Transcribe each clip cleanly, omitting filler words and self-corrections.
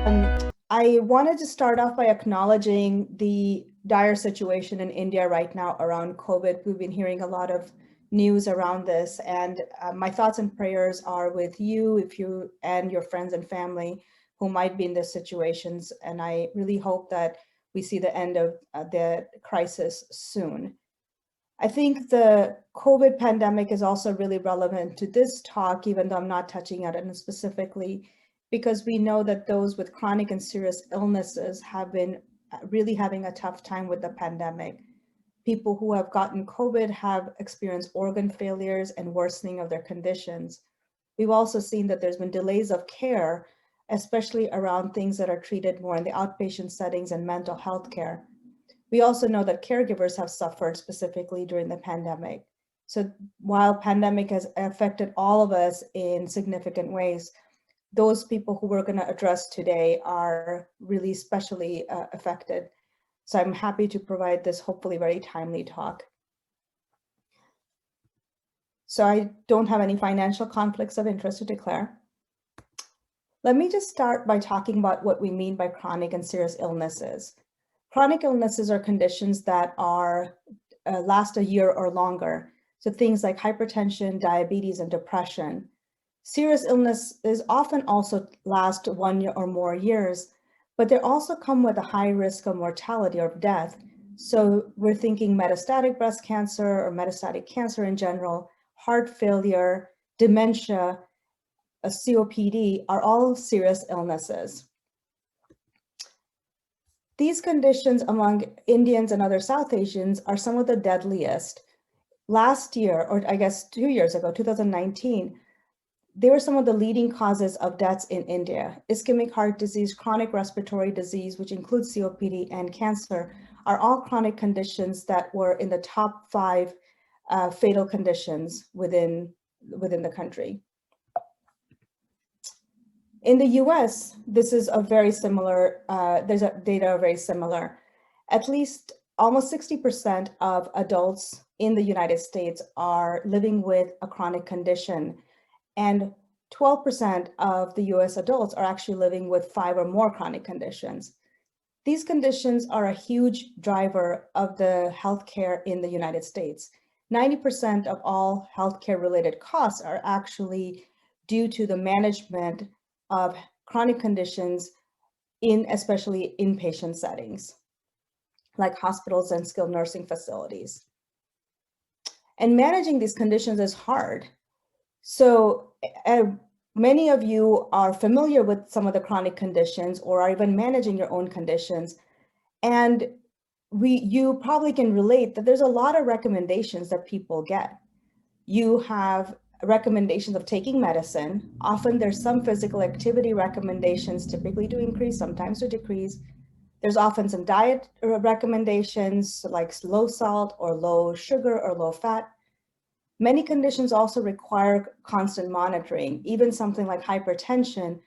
I wanted to start off by acknowledging the dire situation in India right now around COVID. We've been hearing a lot of news around this, and my thoughts and prayers are with you, if you and your friends and family who might be in these situations. And I really hope that we see the end of the crisis soon. I think the COVID pandemic is also really relevant to this talk, even though I'm not touching on it specifically, because we know that those with chronic and serious illnesses have been really having a tough time with the pandemic. People who have gotten COVID have experienced organ failures and worsening of their conditions. We've also seen that there's been delays of care, especially around things that are treated more in the outpatient settings and mental health care. We also know that caregivers have suffered specifically during the pandemic. So while pandemic has affected all of us in significant ways, those people who we're going to address today are really especially affected. So I'm happy to provide this hopefully very timely talk. So I don't have any financial conflicts of interest to declare. Let me just start by talking about what we mean by chronic and serious illnesses. Chronic illnesses are conditions that are last a year or longer. So things like hypertension, diabetes, and depression. Serious illnesses often also last 1 year or more years, but they also come with a high risk of mortality or death. So we're thinking metastatic breast cancer or metastatic cancer in general, heart failure, dementia, COPD are all serious illnesses. These conditions among Indians and other South Asians are some of the deadliest. Last year, or I guess 2 years ago, 2019, they were some of the leading causes of deaths in India. Ischemic heart disease, chronic respiratory disease, which includes COPD and cancer, are all chronic conditions that were in the top 5 fatal conditions within the country. In the US, this is a very similar, data are very similar. At least almost 60% of adults in the United States are living with a chronic condition, and 12% of the US adults are actually living with 5 or more chronic conditions. These conditions are a huge driver of the healthcare in the United States. 90% of all healthcare related costs are actually due to the management of chronic conditions in especially inpatient settings, like hospitals and skilled nursing facilities. And managing these conditions is hard. So many of you are familiar with some of the chronic conditions or are even managing your own conditions. And you probably can relate that there's a lot of recommendations that people get. You have recommendations of taking medicine. Often there's some physical activity recommendations, typically to increase, sometimes to decrease. There's often some diet recommendations like low salt or low sugar or low fat. Many conditions also require constant monitoring. Even something like hypertension,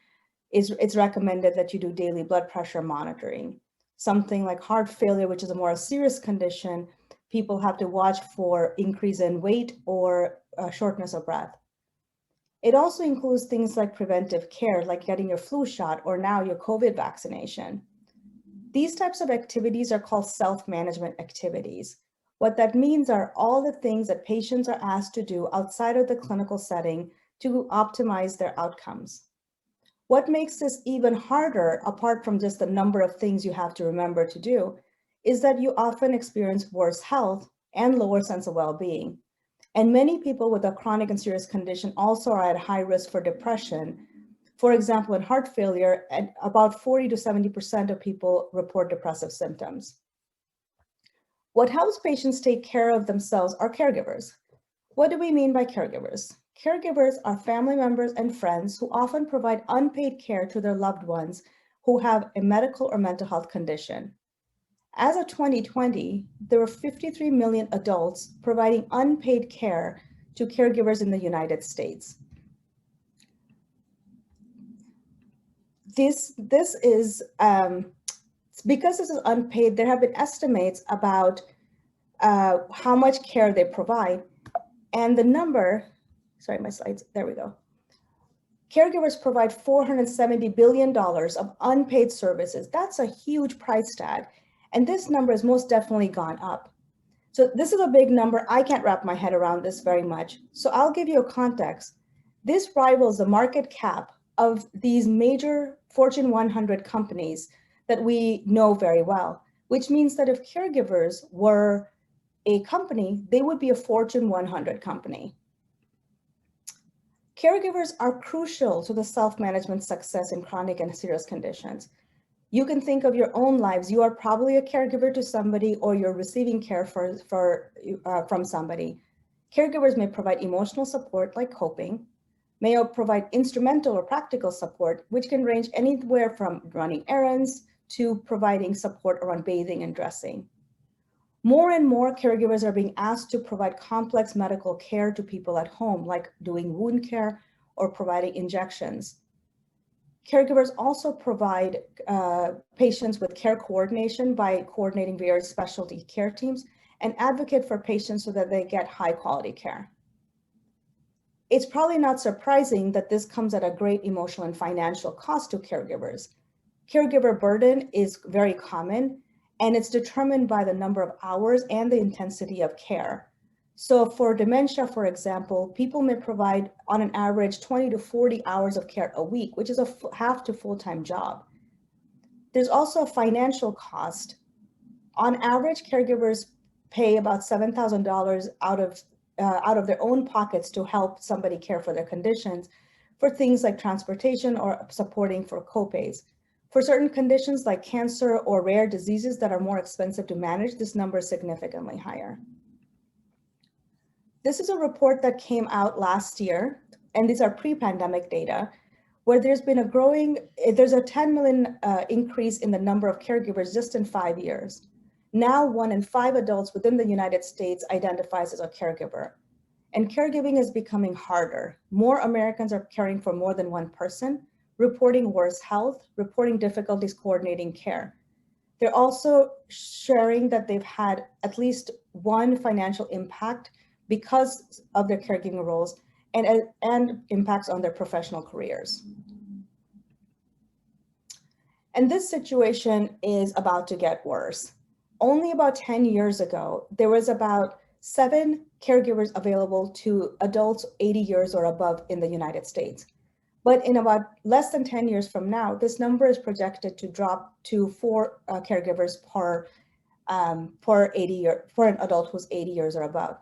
it's recommended that you do daily blood pressure monitoring. Something like heart failure, which is a more serious condition, people have to watch for increase in weight or shortness of breath. It also includes things like preventive care, like getting your flu shot or now your COVID vaccination. These types of activities are called self-management activities. What that means are all the things that patients are asked to do outside of the clinical setting to optimize their outcomes. What makes this even harder, apart from just the number of things you have to remember to do, is that you often experience worse health and lower sense of well-being. And many people with a chronic and serious condition also are at high risk for depression. For example, in heart failure, about 40 to 70% of people report depressive symptoms. What helps patients take care of themselves are caregivers. What do we mean by caregivers? Caregivers are family members and friends who often provide unpaid care to their loved ones who have a medical or mental health condition. As of 2020, there were 53 million adults providing unpaid care to caregivers in the United States. This is, because this is unpaid, there have been estimates about how much care they provide. And the number, sorry, my slides, there we go. Caregivers provide $470 billion of unpaid services. That's a huge price tag. And this number has most definitely gone up. So this is a big number. I can't wrap my head around this very much. So I'll give you a context. This rivals the market cap of these major Fortune 100 companies that we know very well, which means that if Caregivers were a company, they would be a Fortune 100 company. Caregivers are crucial to the self-management success in chronic and serious conditions. You can think of your own lives. You are probably a caregiver to somebody, or you're receiving care from somebody. Caregivers may provide emotional support like coping, may provide instrumental or practical support, which can range anywhere from running errands to providing support around bathing and dressing. More and more caregivers are being asked to provide complex medical care to people at home, like doing wound care or providing injections. Caregivers also provide patients with care coordination by coordinating various specialty care teams and advocate for patients so that they get high quality care. It's probably not surprising that this comes at a great emotional and financial cost to caregivers. Caregiver burden is very common, and it's determined by the number of hours and the intensity of care. So for dementia, for example, people may provide on an average 20 to 40 hours of care a week, which is a half to full-time job. There's also a financial cost. On average, caregivers pay about $7,000 out of their own pockets to help somebody care for their conditions, for things like transportation or supporting for copays. For certain conditions like cancer or rare diseases that are more expensive to manage, this number is significantly higher. This is a report that came out last year, and these are pre-pandemic data, where there's a 10 million increase in the number of caregivers just in 5 years. Now 1 in 5 adults within the United States identifies as a caregiver. And caregiving is becoming harder. More Americans are caring for more than one person, reporting worse health, reporting difficulties coordinating care. They're also sharing that they've had at least one financial impact because of their caregiving roles and impacts on their professional careers. And this situation is about to get worse. Only about 10 years ago, there was about 7 caregivers available to adults 80 years or above in the United States. But in about less than 10 years from now, this number is projected to drop to 4 caregivers per an adult who's 80 years or above,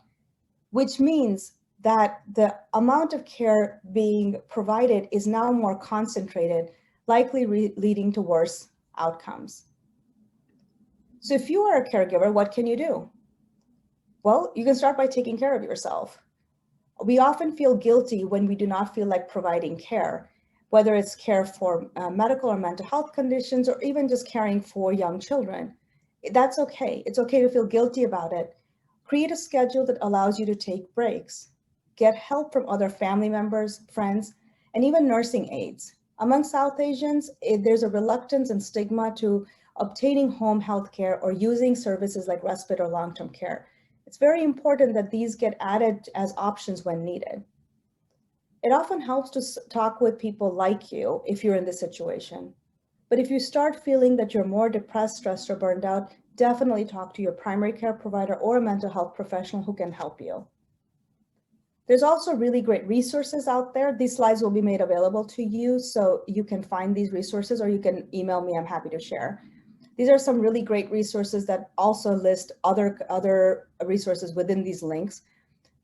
which means that the amount of care being provided is now more concentrated, likely leading to worse outcomes. So if you are a caregiver, what can you do? Well, you can start by taking care of yourself. We often feel guilty when we do not feel like providing care, whether it's care for medical or mental health conditions, or even just caring for young children. That's okay. It's okay to feel guilty about it. Create a schedule that allows you to take breaks. Get help from other family members, friends, and even nursing aides. Among South Asians, there's a reluctance and stigma to obtaining home health care or using services like respite or long-term care. It's very important that these get added as options when needed. It often helps to talk with people like you if you're in this situation. But if you start feeling that you're more depressed, stressed, or burned out, definitely talk to your primary care provider or a mental health professional who can help you. There's also really great resources out there. These slides will be made available to you, so you can find these resources, or you can email me. I'm happy to share. These are some really great resources that also list other resources within these links.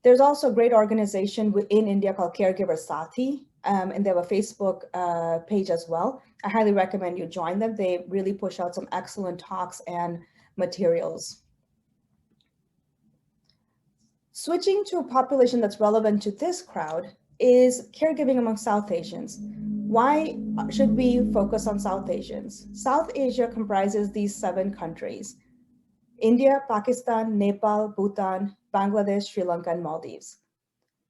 There's also a great organization in India called Caregivers Sathi, and they have a Facebook page as well. I highly recommend you join them. They really push out some excellent talks and materials. Switching to a population that's relevant to this crowd is caregiving among South Asians. Why should we focus on South Asians? South Asia comprises these 7 countries: India, Pakistan, Nepal, Bhutan, Bangladesh, Sri Lanka, and Maldives.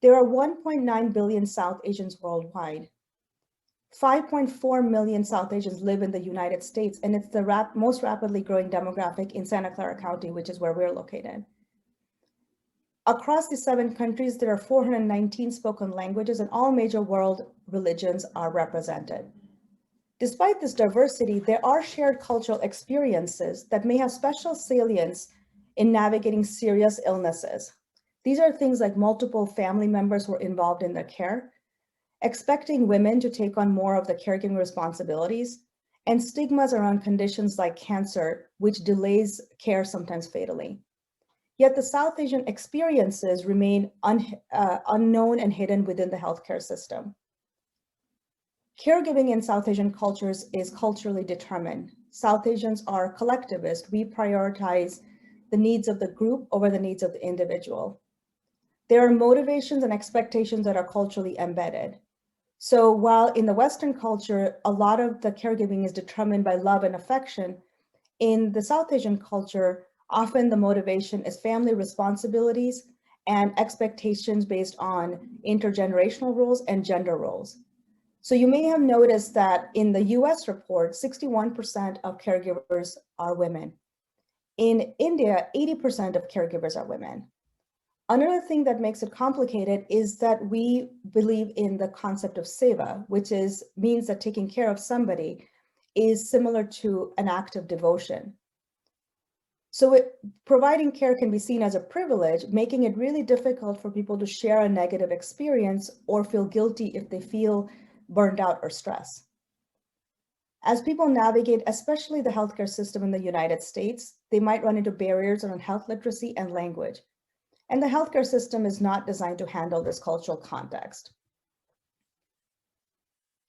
There are 1.9 billion South Asians worldwide. 5.4 million South Asians live in the United States, and it's the most rapidly growing demographic in Santa Clara County, which is where we're located. Across the 7 countries, there are 419 spoken languages, and all major world religions are represented. Despite this diversity, there are shared cultural experiences that may have special salience in navigating serious illnesses. These are things like multiple family members who are involved in the care, expecting women to take on more of the caregiving responsibilities, and stigmas around conditions like cancer, which delays care sometimes fatally. Yet the South Asian experiences remain unknown and hidden within the healthcare system. Caregiving in South Asian cultures is culturally determined. South Asians are collectivist. We prioritize the needs of the group over the needs of the individual. There are motivations and expectations that are culturally embedded. So while in the Western culture, a lot of the caregiving is determined by love and affection, in the South Asian culture, often the motivation is family responsibilities and expectations based on intergenerational roles and gender roles. So you may have noticed that in the US report, 61% of caregivers are women. In India, 80% of caregivers are women. Another thing that makes it complicated is that we believe in the concept of seva, which means that taking care of somebody is similar to an act of devotion. So providing care can be seen as a privilege, making it really difficult for people to share a negative experience or feel guilty if they feel burned out or stressed. As people navigate, especially the healthcare system in the United States, they might run into barriers around health literacy and language. And the healthcare system is not designed to handle this cultural context.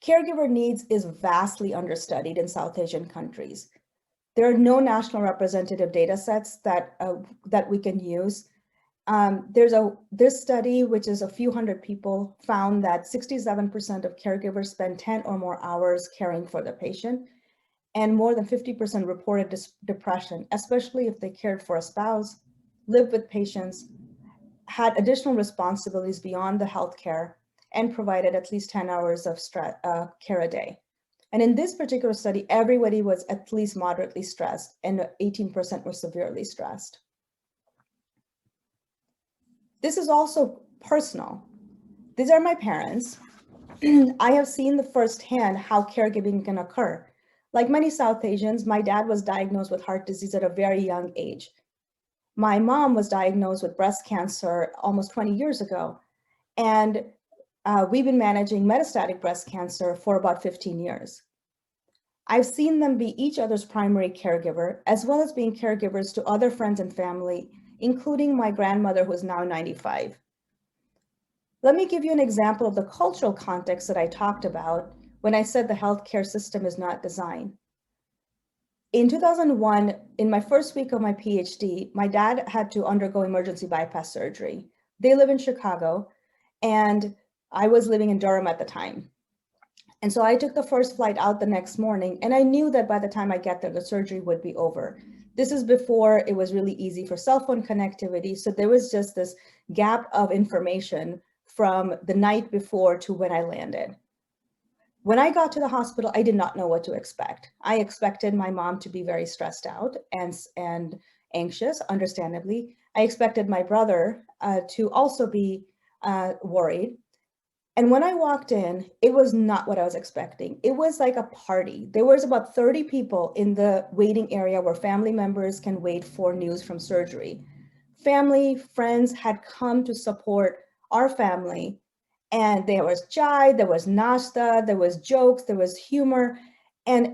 Caregiver needs is vastly understudied in South Asian countries. There are no national representative data sets that we can use. This study, which is a few hundred people, found that 67% of caregivers spend 10 or more hours caring for the patient, and more than 50% reported depression, especially if they cared for a spouse, lived with patients, had additional responsibilities beyond the healthcare, and provided at least 10 hours of care a day. And in this particular study, everybody was at least moderately stressed, and 18% were severely stressed. This is also personal. These are my parents. I have seen the firsthand how caregiving can occur. Like many South Asians, my dad was diagnosed with heart disease at a very young age. My mom was diagnosed with breast cancer almost 20 years ago, and we've been managing metastatic breast cancer for about 15 years. I've seen them be each other's primary caregiver, as well as being caregivers to other friends and family, including my grandmother, who is now 95. Let me give you an example of the cultural context that I talked about when I said the healthcare system is not designed. In 2001, in my first week of my PhD, my dad had to undergo emergency bypass surgery. They live in Chicago, and I was living in Durham at the time. And so I took the first flight out the next morning, and I knew that by the time I get there, the surgery would be over. This is before it was really easy for cell phone connectivity. So there was just this gap of information from the night before to when I landed. When I got to the hospital, I did not know what to expect. I expected my mom to be very stressed out and anxious, understandably. I expected my brother to also be worried. And when I walked in, it was not what I was expecting. It was like a party. There was about 30 people in the waiting area where family members can wait for news from surgery. Family, friends had come to support our family. And there was chai, there was nashta, there was jokes, there was humor. And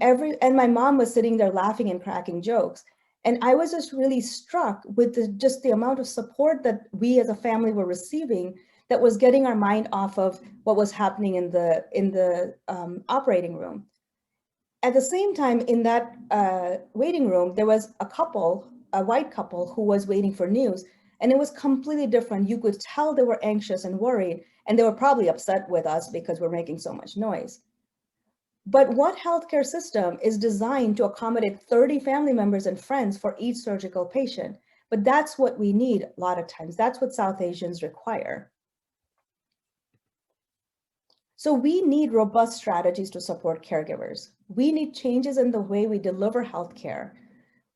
my mom was sitting there laughing and cracking jokes. And I was just really struck with just the amount of support that we as a family were receiving, that was getting our mind off of what was happening in the operating room. At the same time, in that waiting room, there was a white couple who was waiting for news, and it was completely different. You could tell they were anxious and worried, and they were probably upset with us because we're making so much noise. But what healthcare system is designed to accommodate 30 family members and friends for each surgical patient? But that's what we need a lot of times. That's what South Asians require. So we need robust strategies to support caregivers. We need changes in the way we deliver healthcare.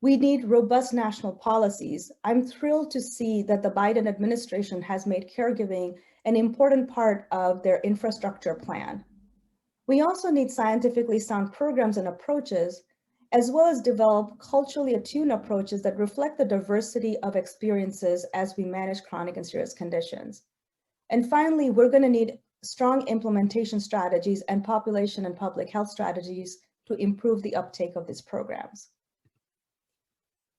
We need robust national policies. I'm thrilled to see that the Biden administration has made caregiving an important part of their infrastructure plan. We also need scientifically sound programs and approaches, as well as develop culturally attuned approaches that reflect the diversity of experiences as we manage chronic and serious conditions. And finally, we're going to need strong implementation strategies and population and public health strategies to improve the uptake of these programs.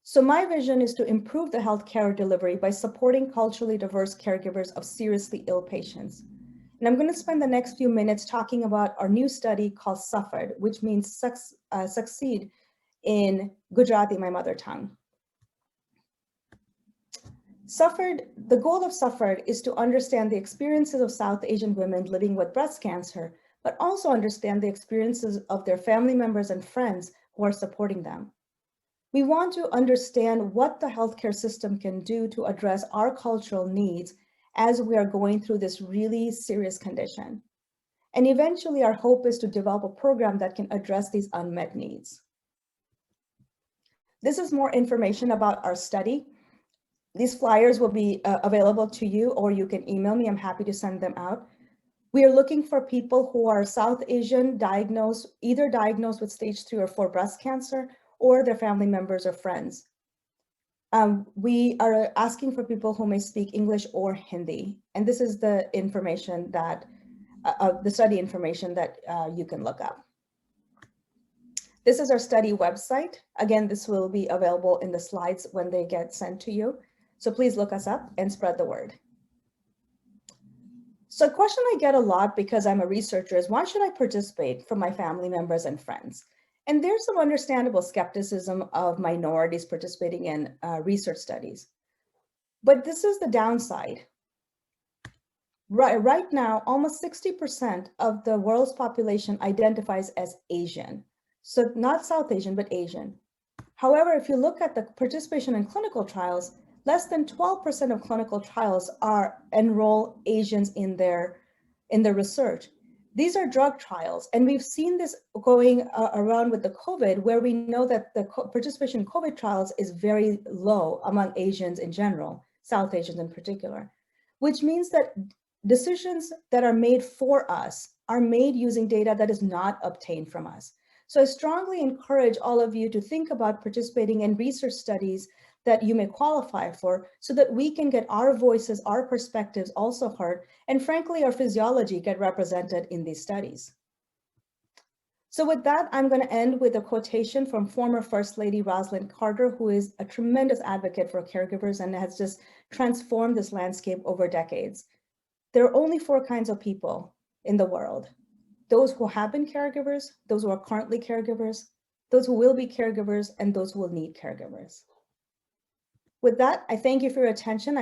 So my vision is to improve the healthcare delivery by supporting culturally diverse caregivers of seriously ill patients. And I'm going to spend the next few minutes talking about our new study called SUFFERED, which means succeed in Gujarati, my mother tongue. SUFFERED, the goal of SUFFERED is to understand the experiences of South Asian women living with breast cancer, but also understand the experiences of their family members and friends who are supporting them. We want to understand what the healthcare system can do to address our cultural needs as we are going through this really serious condition. And eventually our hope is to develop a program that can address these unmet needs. This is more information about our study. These flyers will be available to you, or you can email me. I'm happy to send them out. We are looking for people who are South Asian, either diagnosed with stage 3 or 4 breast cancer, or their family members or friends. We are asking for people who may speak English or Hindi. And this is the information that, the study information that you can look up. This is our study website. Again, this will be available in the slides when they get sent to you. So please look us up and spread the word. So a question I get a lot because I'm a researcher is, why should I participate for my family members and friends? And there's some understandable skepticism of minorities participating in research studies. But this is the downside. Right now, almost 60% of the world's population identifies as Asian. So not South Asian, but Asian. However, if you look at the participation in clinical trials, less than 12% of clinical trials enroll Asians in their research. These are drug trials, and we've seen this going around with the COVID, where we know that the participation in COVID trials is very low among Asians in general, South Asians in particular, which means that decisions that are made for us are made using data that is not obtained from us. So I strongly encourage all of you to think about participating in research studies that you may qualify for, so that we can get our voices, our perspectives also heard, and frankly, our physiology get represented in these studies. So with that, I'm going to end with a quotation from former First Lady Rosalind Carter, who is a tremendous advocate for caregivers and has just transformed this landscape over decades. There are only 4 kinds of people in the world: those who have been caregivers, those who are currently caregivers, those who will be caregivers, and those who will need caregivers. With that, I thank you for your attention.